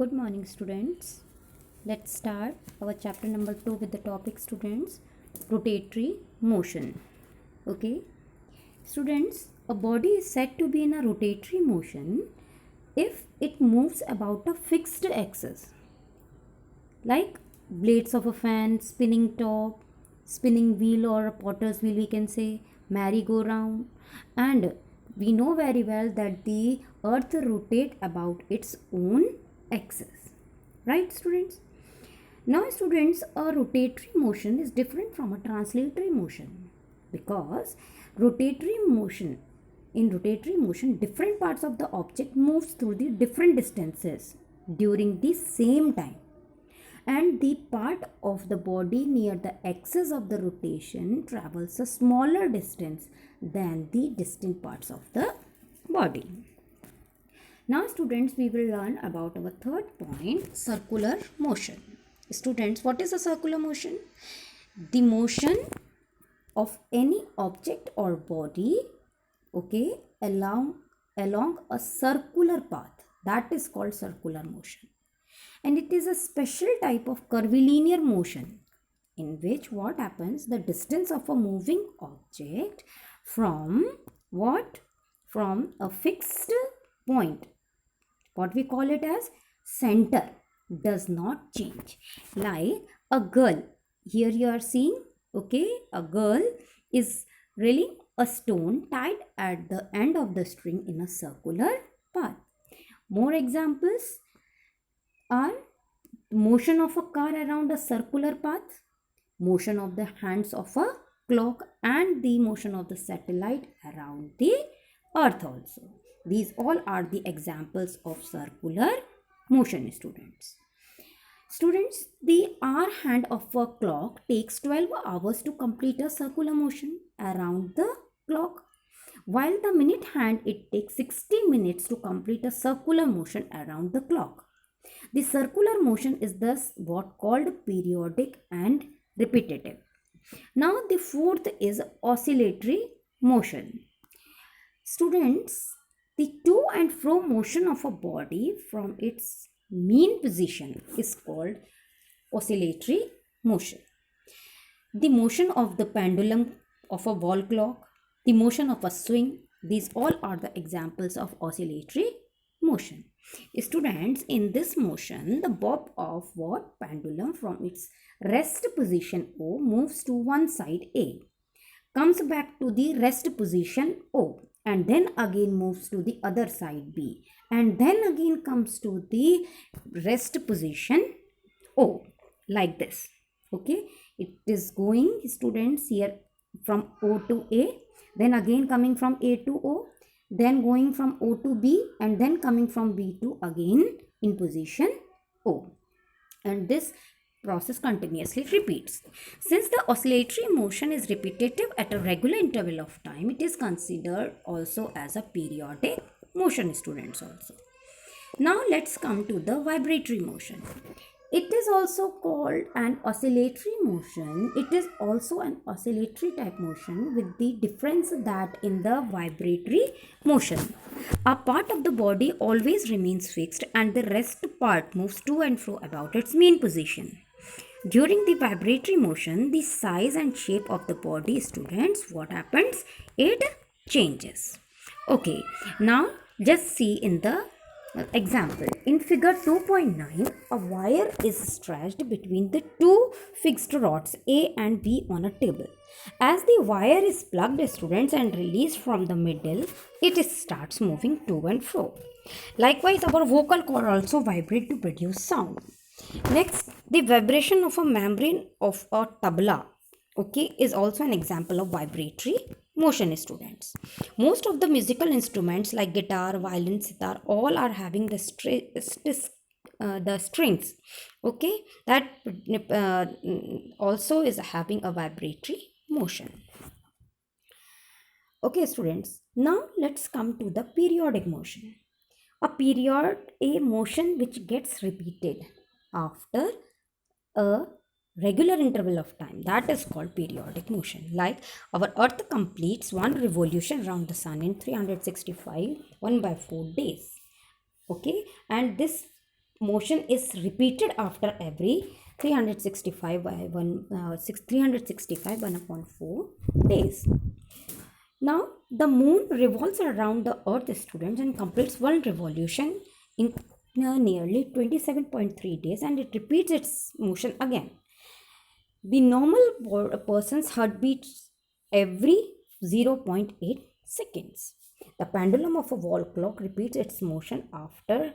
Good morning, students. Let's start our chapter number 2 with the topic, students, rotatory motion. Okay, students, a body is said to be in a rotatory motion if it moves about a fixed axis, like blades of a fan, spinning top, spinning wheel, or a potter's wheel, we can say, merry-go-round. And we know very well that the earth rotates about its own axis, right, students? Now, students, a rotatory motion is different from a translatory motion because rotatory motion in rotatory motion different parts of the object moves through the different distances during the same time, and the part of the body near the axis of the rotation travels a smaller distance than the distant parts of the body. Now, students, we will learn about our third point, circular motion. Students, what is a circular motion? The motion of any object or body, okay, along a circular path, that is called circular motion. And it is a special type of curvilinear motion in which what happens, the distance of a moving object from a fixed point, what we call it as center, does not change. Like a girl, here you are seeing, okay, a girl is reeling a stone tied at the end of the string in a circular path. More examples are motion of a car around a circular path, motion of the hands of a clock, and the motion of the satellite around the earth also. These all are the examples of circular motion, students. Students, the hour hand of a clock takes 12 hours to complete a circular motion around the clock, while the minute hand, it takes 60 minutes to complete a circular motion around the clock. The circular motion is thus what called periodic and repetitive. Now, the fourth is oscillatory motion. Students, the to and fro motion of a body from its mean position is called oscillatory motion. The motion of the pendulum of a wall clock, the motion of a swing, these all are the examples of oscillatory motion. Students, in this motion, the bob of what pendulum from its rest position O moves to one side A, comes back to the rest position O, and then again moves to the other side B, and then again comes to the rest position O, like this. Okay, it is going, students, here from O to A, then again coming from A to O, then going from O to B, and then coming from B to again in position O, and this process continuously repeats. Since the oscillatory motion is repetitive at a regular interval of time, it is considered also as a periodic motion, students also. Now let's come to the vibratory motion. It is also called an oscillatory motion. It is also an oscillatory type motion, with the difference that in the vibratory motion, a part of the body always remains fixed and the rest part moves to and fro about its mean position. During the vibratory motion, the size and shape of the body, students, what happens? It changes. Okay, now just see in the example. In figure 2.9, a wire is stretched between the two fixed rods A and B on a table. As the wire is plugged, students, and released from the middle, it starts moving to and fro. Likewise, our vocal cord also vibrates to produce sound. Next, the vibration of a membrane of a tabla, okay, is also an example of vibratory motion, students. Most of the musical instruments like guitar, violin, sitar, all are having the strings, okay, that also is having a vibratory motion. Okay, students, now let's come to the periodic motion. A motion which gets repeated after a regular interval of time, that is called periodic motion. Like our earth completes one revolution around the sun in 365 1/4 days, okay, and this motion is repeated after every 365 by 365 1 upon 4 days. Now the moon revolves around the earth, students, and completes one revolution in nearly 27.3 days, and it repeats its motion again. The normal person's heart beats every 0.8 seconds. The pendulum of a wall clock repeats its motion after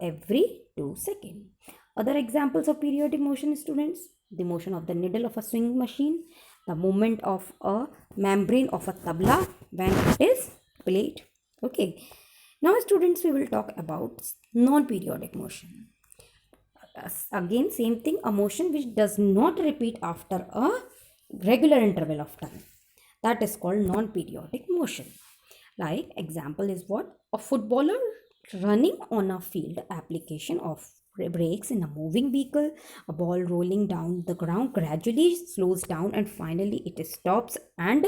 every 2 seconds. Other examples of periodic motion, students: the motion of the needle of a swing machine, the movement of a membrane of a tabla when it is played. Okay. Now, students, we will talk about non-periodic motion. Again, same thing, a motion which does not repeat after a regular interval of time. That is called non-periodic motion. Like example is what? A footballer running on a field, application of brakes in a moving vehicle, a ball rolling down the ground gradually slows down and finally it stops, and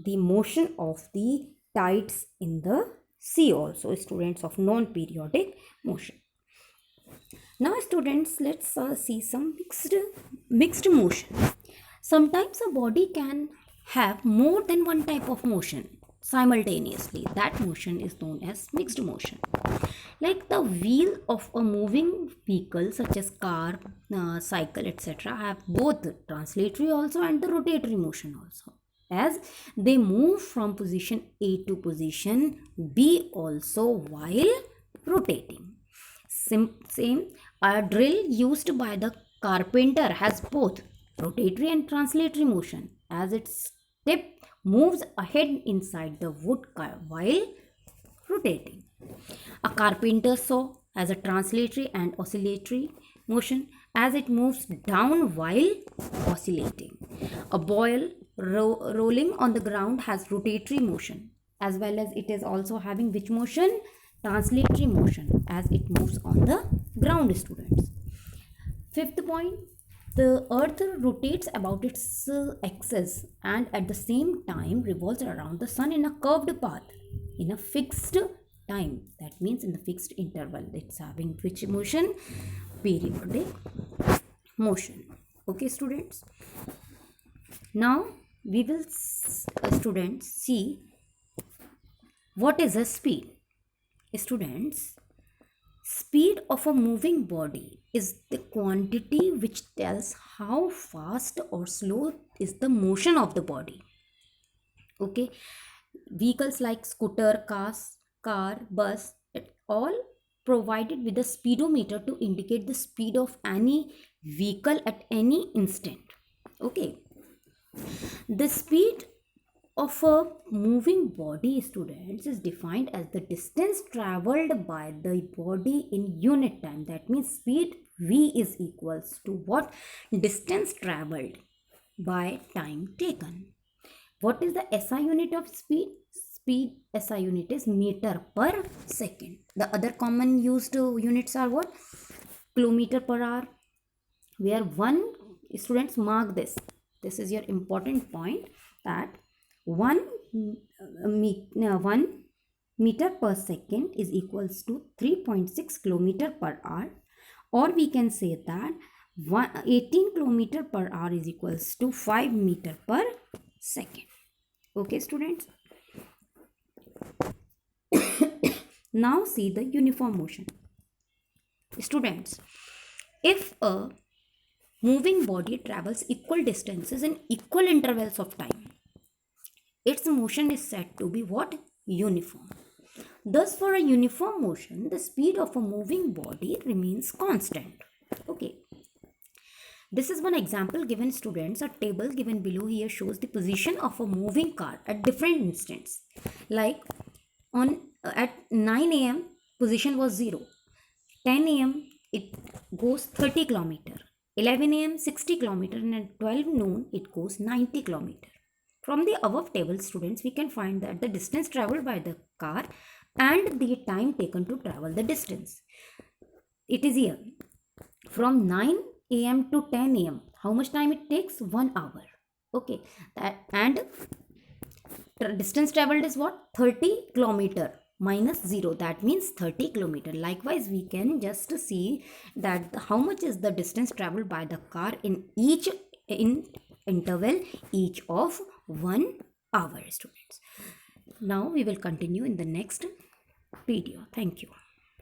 the motion of the tides in the sea also, students, of non-periodic motion. Now, students, let's see some mixed motion. Sometimes a body can have more than one type of motion simultaneously. That motion is known as mixed motion. Like the wheel of a moving vehicle such as car, cycle, etc. have both translatory also and the rotatory motion also, as they move from position A to position B also while rotating. Same, a drill used by the carpenter has both rotatory and translatory motion, as its tip moves ahead inside the wood while rotating. A carpenter saw has a translatory and oscillatory motion, as it moves down while oscillating. A boil rolling on the ground has rotatory motion, as well as it is also having which motion? Translatory motion, as it moves on the ground, students. Fifth point, the earth rotates about its axis and at the same time revolves around the sun in a curved path in a fixed time. That means in the fixed interval. It's having which motion? Periodic motion. Okay, students. Now we will students see what is a speed. Students, speed of a moving body is the quantity which tells how fast or slow is the motion of the body. Okay, vehicles like scooter, car, bus, all provided with a speedometer to indicate the speed of any vehicle at any instant. Okay, the speed of a moving body, students, is defined as the distance traveled by the body in unit time. That means speed v is equals to what? Distance traveled by time taken. What is the SI unit of speed? Speed SI unit is meter per second. The other common used units are what? Kilometer per hour, where one, students, mark this. This is your important point, that 1 meter per second is equals to 3.6 kilometer per hour, or we can say that 18 kilometer per hour is equals to 5 meter per second. Okay, students. Now see the uniform motion. Students, if a moving body travels equal distances in equal intervals of time, its motion is said to be what? Uniform. Thus, for a uniform motion, the speed of a moving body remains constant. Okay. This is one example given, students. A table given below here shows the position of a moving car at different instants. Like at 9 a.m. position was 0. 10 a.m. it goes 30 kilometer. 11 a.m. 60 kilometer, and at 12 noon it goes 90 kilometer. From the above table, students, we can find that the distance traveled by the car and the time taken to travel the distance. It is here. From 9 a.m. to 10 a.m. how much time it takes? 1 hour. Okay. That, and distance traveled is what? 30 kilometer. minus 0, that means 30 kilometer. Likewise, we can just see that how much is the distance traveled by the car in interval each of 1 hour, students. Now we will continue in the next video. Thank you.